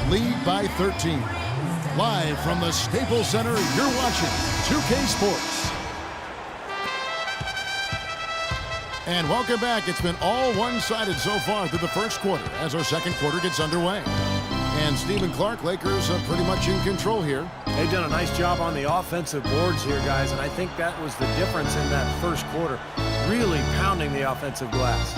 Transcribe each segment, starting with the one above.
lead by 13. Live from the Staples Center, you're watching 2K Sports. And welcome back. It's been all one-sided so far through the first quarter as our second quarter gets underway. And Stephen Clark, Lakers are pretty much in control here. They've done a nice job on the offensive boards here, guys, and I think that was the difference in that first quarter. Really pounding the offensive glass.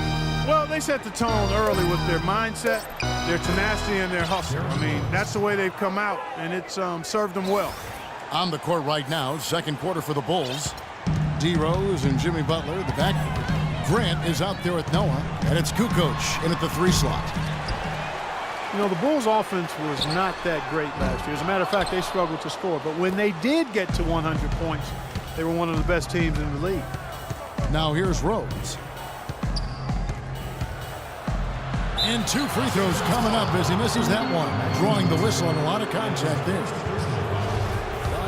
Well, they set the tone early with their mindset, their tenacity, and their hustle. I mean, that's the way they've come out, and it's served them well. On the court right now, second quarter for the Bulls. D. Rose and Jimmy Butler, the backcourt. Grant is out there with Noah, and it's Kukoc in at the 3 slot. You know, the Bulls' offense was not that great last year. As a matter of fact, they struggled to score. But when they did get to 100 points, they were one of the best teams in the league. Now here's Rose. And 2 free throws coming up as he misses that one. Drawing the whistle and a lot of contact there.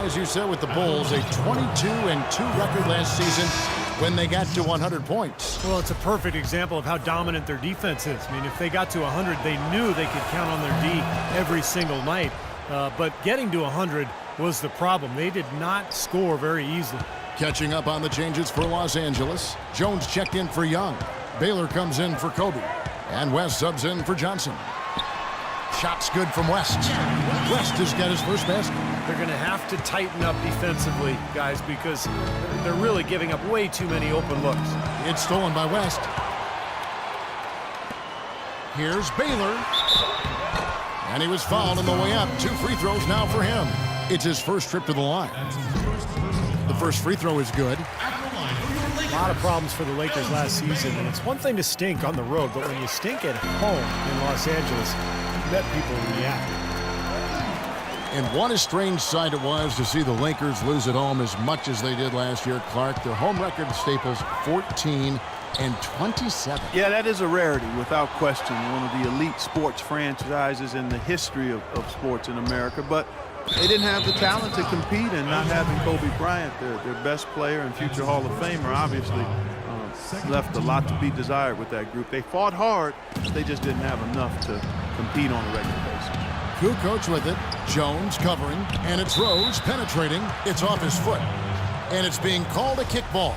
As you said with the Bulls, a 22-2 record last season when they got to 100 points. Well, it's a perfect example of how dominant their defense is. I mean, if they got to 100, they knew they could count on their D every single night. But getting to 100 was the problem. They did not score very easily. Catching up on the changes for Los Angeles. Jones checked in for Young. Baylor comes in for Kobe. And West subs in for Johnson. Shots good from West. West has got his first basket. They're going to have to tighten up defensively, guys, because they're really giving up way too many open looks. It's stolen by West. Here's Baylor. And he was fouled on the way up. 2 free throws now for him. It's his first trip to the line. The first free throw is good. A lot of problems for the Lakers last season, and it's one thing to stink on the road, but when you stink at home in Los Angeles, I bet people react. And what a strange sight it was to see the Lakers lose at home as much as they did last year, Clark. Their home record at Staples, 14-27. Yeah, that is a rarity, without question. One of the elite sports franchises in the history of sports in America. But they didn't have the talent to compete, and not having Kobe Bryant, their best player and future Hall of Famer, obviously left a lot to be desired with that group. They fought hard, but they just didn't have enough to compete on a regular basis. Kukoc with it. Jones covering, and it's Rose penetrating. It's off his foot, and it's being called a kickball.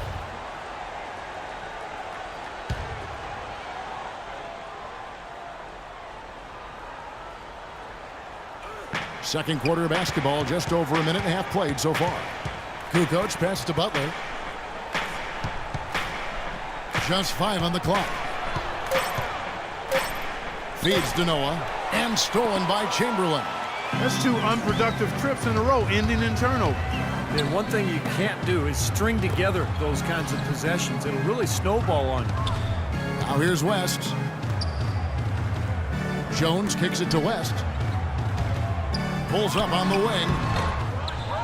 Second quarter of basketball, just over a minute and a half played so far. Kukoc passes to Butler. Just 5 on the clock. Feeds to Noah, and stolen by Chamberlain. That's 2 unproductive trips in a row, ending in turnover. And one thing you can't do is string together those kinds of possessions. It'll really snowball on you. Now here's West. Jones kicks it to West. Pulls up on the wing.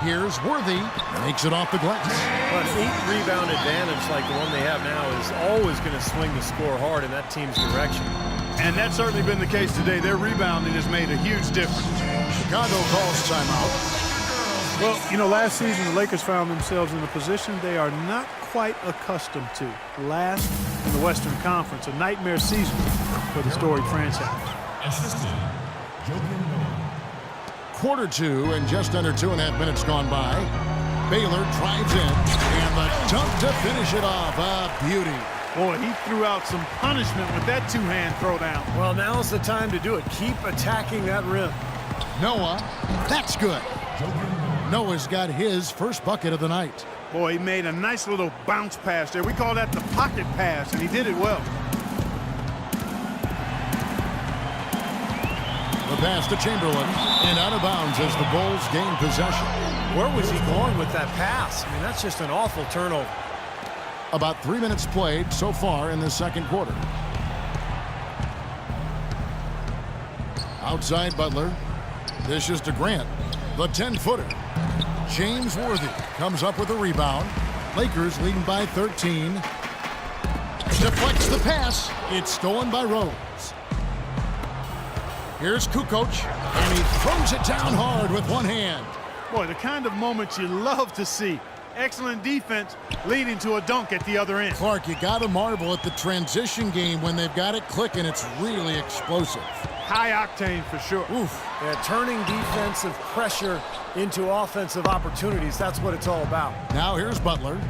Here's Worthy. Makes it off the glass. But an 8-rebound advantage like the one they have now is always going to swing the score hard in that team's direction. And that's certainly been the case today. Their rebounding has made a huge difference. Chicago calls timeout. Well, you know, last season the Lakers found themselves in a position they are not quite accustomed to. Last in the Western Conference, a nightmare season for the storied franchise. Quarter 2 and just under 2.5 minutes gone by. Baylor drives in, and the dunk to finish it off. A beauty. Boy, he threw out some punishment with that 2-hand throwdown. Well, now's the time to do it. Keep attacking that rim. Noah, that's good. Noah's got his first bucket of the night. Boy, he made a nice little bounce pass there. We call that the pocket pass, and he did it well. The pass to Chamberlain, and out of bounds as the Bulls gain possession. Where was he going with that pass? I mean, that's just an awful turnover. About 3 minutes played so far in the second quarter. Outside Butler. This is to Grant. The 10-footer. James Worthy comes up with a rebound. Lakers leading by 13. Deflects the pass. It's stolen by Rose. Here's Kukoc, and he throws it down hard with one hand. Boy, the kind of moments you love to see. Excellent defense leading to a dunk at the other end. Clark, you got to marvel at the transition game when they've got it clicking. It's really explosive. high octane for sure. Oof. Yeah, turning defensive pressure into offensive opportunities. That's what it's all about. Now here's Butler.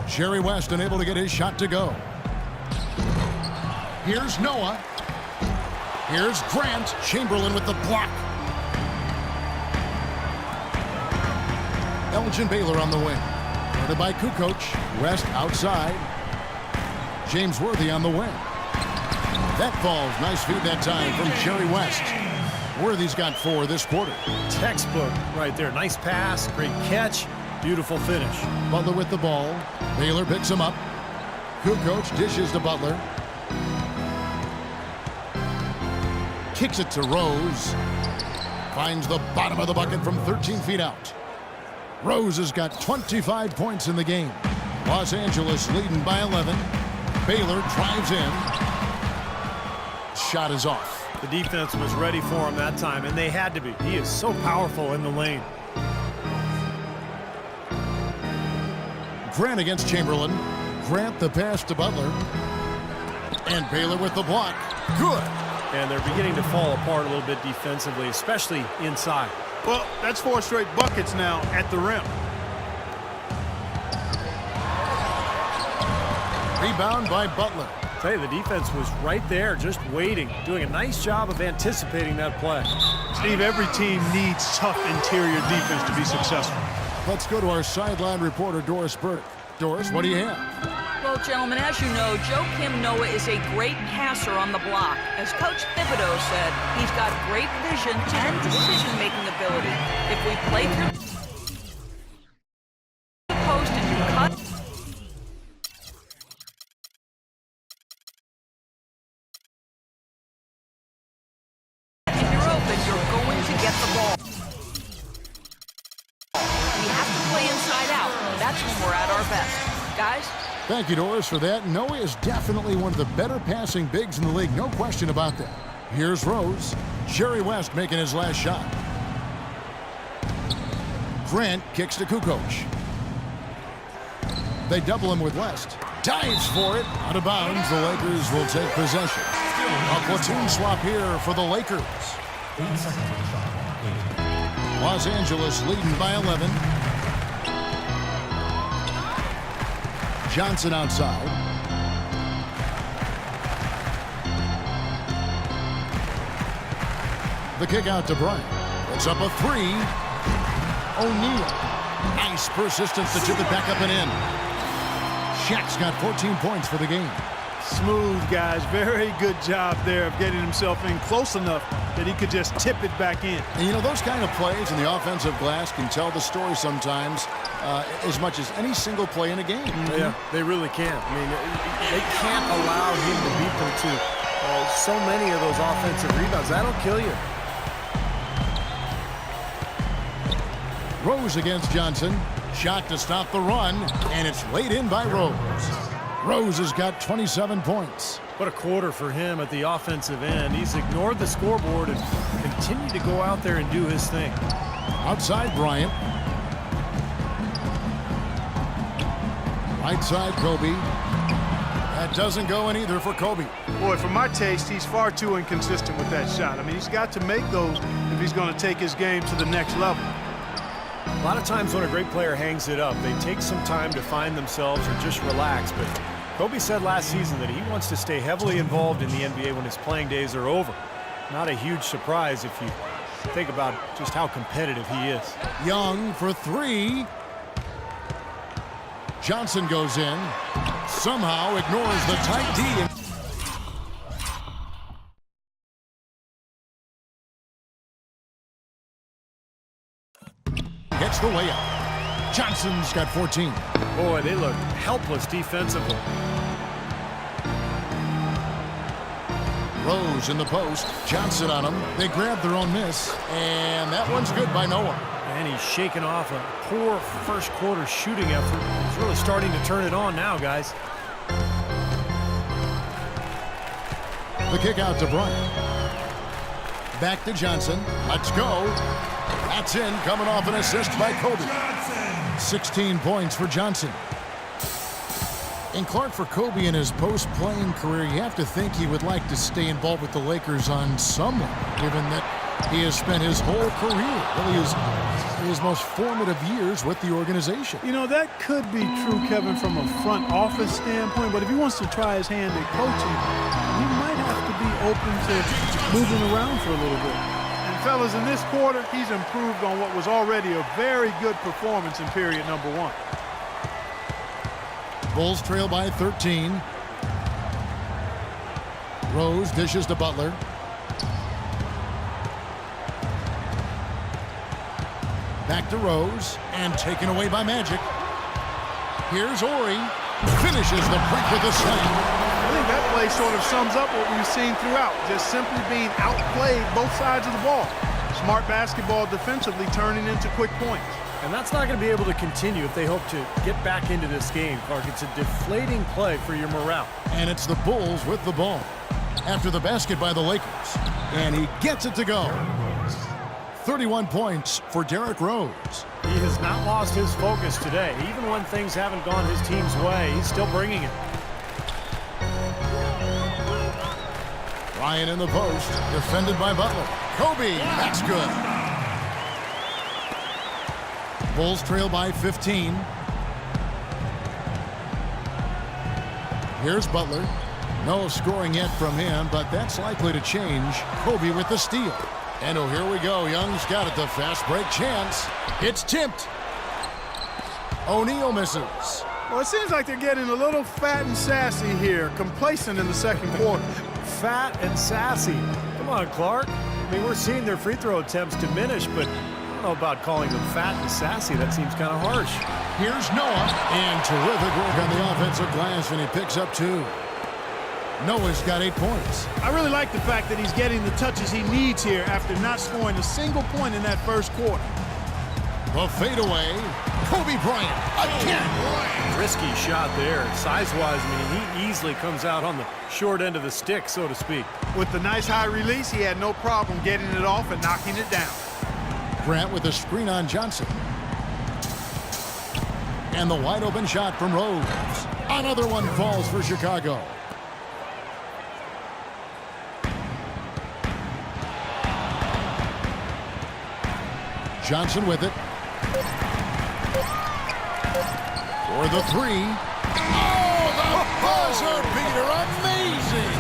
Jerry West unable to get his shot to go. Here's Noah. Here's Grant. Chamberlain with the block. Elgin Baylor on the wing. Guarded by Kukoc. West outside. James Worthy on the wing. That falls. Nice feed that time from Jerry West. Worthy's got 4 this quarter. Textbook right there. Nice pass, great catch, beautiful finish. Butler with the ball. Baylor picks him up. Kukoc dishes to Butler. Kicks it to Rose. Finds the bottom of the bucket from 13 feet out. Rose has got 25 points in the game. Los Angeles leading by 11. Baylor drives in. Shot is off. The defense was ready for him that time, and they had to be. He is so powerful in the lane. Grant against Chamberlain. Grant the pass to Butler. And Baylor with the block. Good. And they're beginning to fall apart a little bit defensively, especially inside. Well, that's 4 straight buckets now at the rim. Rebound by Butler. Tell you, the defense was right there, just waiting, doing a nice job of anticipating that play. Steve, every team needs tough interior defense to be successful. Let's go to our sideline reporter, Doris Burke. Doris, what do you have? Well, gentlemen, as you know, Joakim Noah is a great passer on the block. As Coach Thibodeau said, he's got great vision and decision-making ability. If we play through the post and you cut and you're open, you're going to get the ball. We have to play inside out. That's when we're at our best. Guys? Thank you, Doris, for that. Noah is definitely one of the better passing bigs in the league. No question about that. Here's Rose. Jerry West making his last shot. Grant kicks to Kukoc. They double him with West. Dives for it. Out of bounds. The Lakers will take possession. A platoon swap here for the Lakers. Los Angeles leading by 11. Johnson outside. The kick out to Bryant. It's up a 3. O'Neal. Nice persistence to chip it back up and in. Shaq's got 14 points for the game. Smooth, guys. Very good job there of getting himself in close enough that he could just tip it back in. And you know, those kind of plays in the offensive glass can tell the story sometimes as much as any single play in a game. Yeah, they really can. I mean, they can't allow him to beat them to so many of those offensive rebounds. That'll kill you. Rose against Johnson. Shot to stop the run, and it's laid in by Rose. Rose has got 27 points. What a quarter for him at the offensive end. He's ignored the scoreboard and continued to go out there and do his thing. Outside Bryant. Right side Kobe. That doesn't go in either for Kobe. Boy, for my taste, he's far too inconsistent with that shot. I mean, he's got to make those if he's going to take his game to the next level. A lot of times when a great player hangs it up, they take some time to find themselves or just relax. But Kobe said last season that he wants to stay heavily involved in the NBA when his playing days are over. Not a huge surprise if you think about just how competitive he is. Young for 3. Johnson goes in. Somehow ignores the tight D. Hits the layup. Johnson's got 14. Boy, they look helpless defensively. Rose in the post. Johnson on him. They grab their own miss. And that one's good by Noah. And he's shaking off a poor first quarter shooting effort. He's really starting to turn it on now, guys. The kick out to Bryant. Back to Johnson. Let's go. That's in, coming off an assist by Kobe. 16 points for Johnson. And Clark, for Kobe in his post-playing career, you have to think he would like to stay involved with the Lakers on some level, given that he has spent his whole career, really his most formative years with the organization. You know, that could be true, Kevin, from a front office standpoint, but if he wants to try his hand at coaching, he might have to be open to moving around for a little bit. And fellas, in this quarter, he's improved on what was already a very good performance in period number 1. Bulls trail by 13. Rose dishes to Butler. Back to Rose, and taken away by Magic. Here's Ori. Finishes the break with a slam. I think that play sort of sums up what we've seen throughout, just simply being outplayed both sides of the ball. Smart basketball defensively turning into quick points. And that's not going to be able to continue if they hope to get back into this game, Clark. It's a deflating play for your morale. And it's the Bulls with the ball after the basket by the Lakers. And he gets it to go. 31 points for Derrick Rose. He has not lost his focus today. Even when things haven't gone his team's way, he's still bringing it. Ryan in the post, defended by Butler. Kobe, that's good. Bulls trail by 15. Here's Butler. No scoring yet from him, but that's likely to change. Kobe with the steal. And oh, here we go. Young's got it, the fast break chance. It's tipped. O'Neal misses. Well, it seems like they're getting a little fat and sassy here, complacent in the second quarter. Fat and sassy. Come on, Clark. I mean, we're seeing their free throw attempts diminish, but I don't know about calling them fat and sassy. That seems kind of harsh. Here's Noah, and terrific work on the offensive glass, and he picks up 2. Noah's got 8 points. I really like the fact that he's getting the touches he needs here after not scoring a single point in that first quarter. The fadeaway, Kobe Bryant again. Risky shot there. Size-wise, I mean, he easily comes out on the short end of the stick, so to speak. With the nice high release, he had no problem getting it off and knocking it down. Grant with a screen on Johnson. And the wide open shot from Rose. Another one falls for Chicago. Johnson with it. For the 3. Oh, the buzzer beater. Amazing.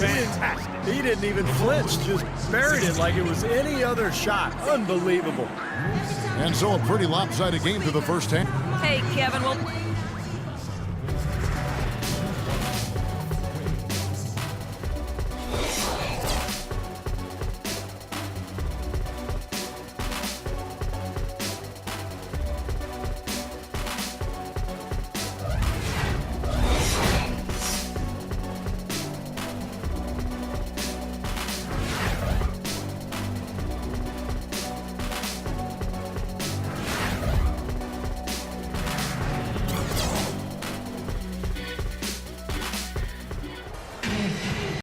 Fantastic. He didn't even flinch, just buried it like it was any other shot. Unbelievable. And so a pretty lopsided game to the first half. Hey, Kevin, well,